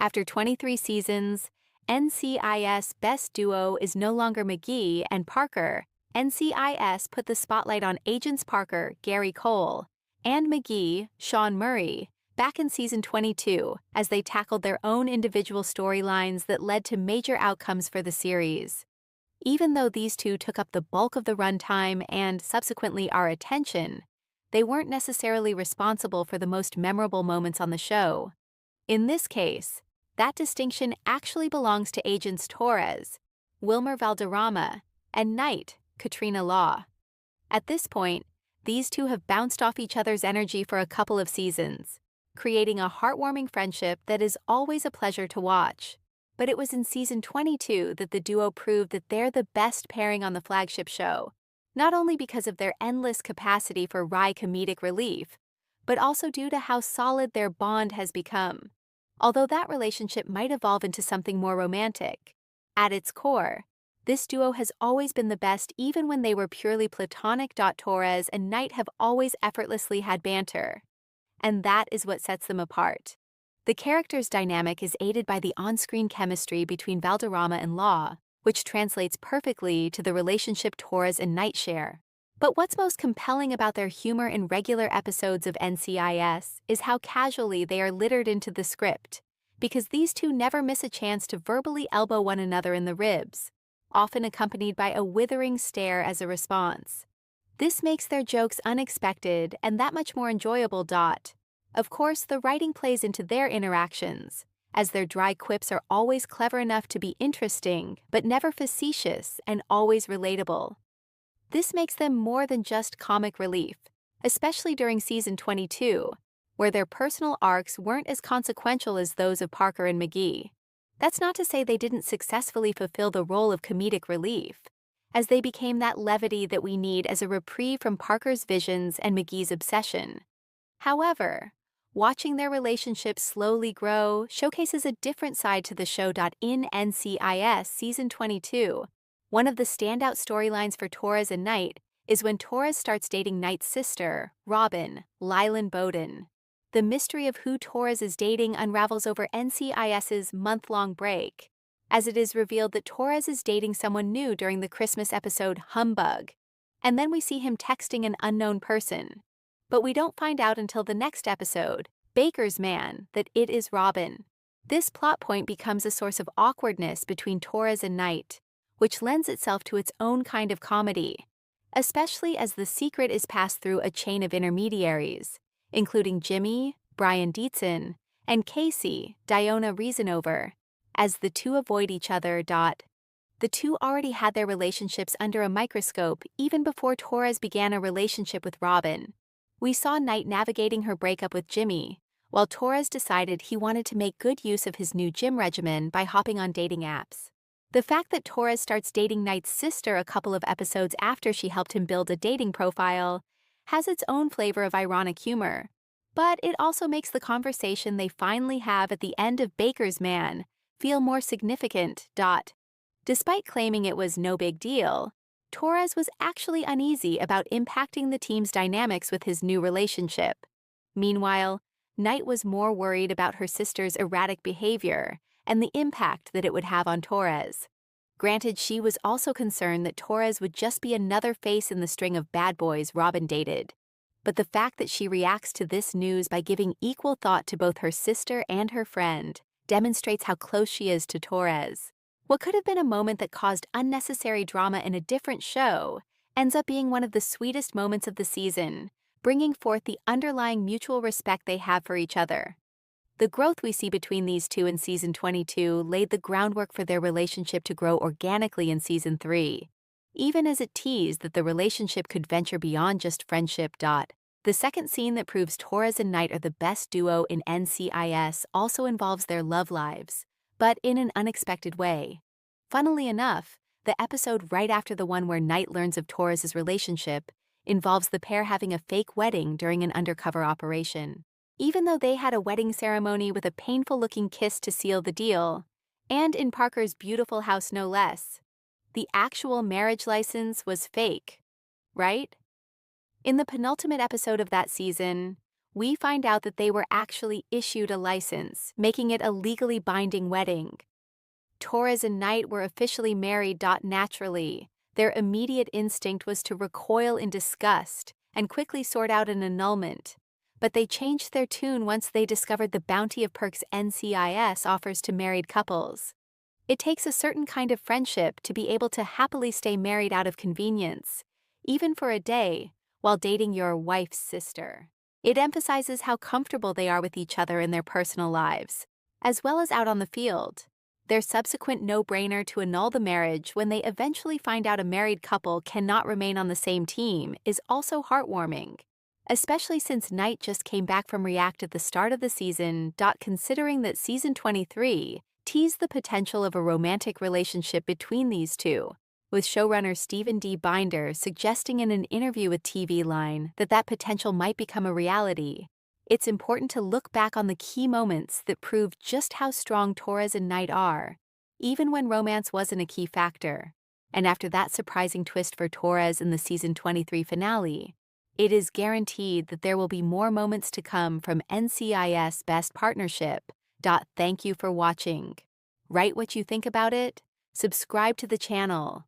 After 23 seasons, NCIS Best Duo is no longer McGee and Parker. NCIS put the spotlight on Agents Parker, Gary Cole, and McGee, Sean Murray, back in season 22 as they tackled their own individual storylines that led to major outcomes for the series. Even though these two took up the bulk of the runtime and subsequently our attention, they weren't necessarily responsible for the most memorable moments on the show. In this case, that distinction actually belongs to Agents Torres, Wilmer Valderrama, and Knight, Katrina Law. At this point, these two have bounced off each other's energy for a couple of seasons, creating a heartwarming friendship that is always a pleasure to watch. But it was in season 22 that the duo proved that they're the best pairing on the flagship show, not only because of their endless capacity for wry comedic relief, but also due to how solid their bond has become. Although that relationship might evolve into something more romantic, at its core, this duo has always been the best even when they were purely platonic. Torres and Knight have always effortlessly had banter, and that is what sets them apart. The character's dynamic is aided by the on-screen chemistry between Valderrama and Law, which translates perfectly to the relationship Torres and Knight share. But what's most compelling about their humor in regular episodes of NCIS is how casually they are littered into the script, because these two never miss a chance to verbally elbow one another in the ribs, often accompanied by a withering stare as a response. This makes their jokes unexpected and that much more enjoyable. Of course, the writing plays into their interactions, as their dry quips are always clever enough to be interesting, but never facetious and always relatable. This makes them more than just comic relief, especially during season 22, where their personal arcs weren't as consequential as those of Parker and McGee. That's not to say they didn't successfully fulfill the role of comedic relief, as they became that levity that we need as a reprieve from Parker's visions and McGee's obsession. However, watching their relationship slowly grow showcases a different side to the show. In NCIS Season 22, one of the standout storylines for Torres and Knight is when Torres starts dating Knight's sister, Robin, Lylan Bowden. The mystery of who Torres is dating unravels over NCIS's month-long break, as it is revealed that Torres is dating someone new during the Christmas episode Humbug, and then we see him texting an unknown person. But we don't find out until the next episode, Baker's Man, that it is Robin. This plot point becomes a source of awkwardness between Torres and Knight, which lends itself to its own kind of comedy, especially as the secret is passed through a chain of intermediaries, including Jimmy, Brian Dietzen, and Casey, Diona Reasonover, as the two avoid each other. The two already had their relationships under a microscope even before Torres began a relationship with Robin. We saw Knight navigating her breakup with Jimmy, while Torres decided he wanted to make good use of his new gym regimen by hopping on dating apps. The fact that Torres starts dating Knight's sister a couple of episodes after she helped him build a dating profile has its own flavor of ironic humor, but it also makes the conversation they finally have at the end of Baker's Man feel more significant. Despite claiming it was no big deal, Torres was actually uneasy about impacting the team's dynamics with his new relationship. Meanwhile, Knight was more worried about her sister's erratic behavior and the impact that it would have on Torres. Granted, she was also concerned that Torres would just be another face in the string of bad boys Robin dated. But the fact that she reacts to this news by giving equal thought to both her sister and her friend demonstrates how close she is to Torres. What could have been a moment that caused unnecessary drama in a different show ends up being one of the sweetest moments of the season, bringing forth the underlying mutual respect they have for each other. The growth we see between these two in Season 22 laid the groundwork for their relationship to grow organically in Season 3, even as it teased that the relationship could venture beyond just friendship. The second scene that proves Torres and Knight are the best duo in NCIS also involves their love lives, but in an unexpected way. Funnily enough, the episode right after the one where Knight learns of Torres' relationship involves the pair having a fake wedding during an undercover operation. Even though they had a wedding ceremony with a painful-looking kiss to seal the deal, and in Parker's beautiful house no less, the actual marriage license was fake, right? In the penultimate episode of that season, we find out that they were actually issued a license, making it a legally binding wedding. Torres and Knight were officially married. Naturally, their immediate instinct was to recoil in disgust and quickly sort out an annulment. But they changed their tune once they discovered the bounty of perks NCIS offers to married couples. It takes a certain kind of friendship to be able to happily stay married out of convenience, even for a day, while dating your wife's sister. It emphasizes how comfortable they are with each other in their personal lives, as well as out on the field. Their subsequent no-brainer to annul the marriage when they eventually find out a married couple cannot remain on the same team is also heartwarming, especially since Knight just came back from React at the start of the season. Considering that season 23 teased the potential of a romantic relationship between these two, with showrunner Stephen D. Binder suggesting in an interview with TV Line that that potential might become a reality. It's important to look back on the key moments that prove just how strong Torres and Knight are, even when romance wasn't a key factor. And after that surprising twist for Torres in the season 23 finale, it is guaranteed that there will be more moments to come from NCIS Best Partnership. Thank you for watching. Write what you think about it, subscribe to the channel,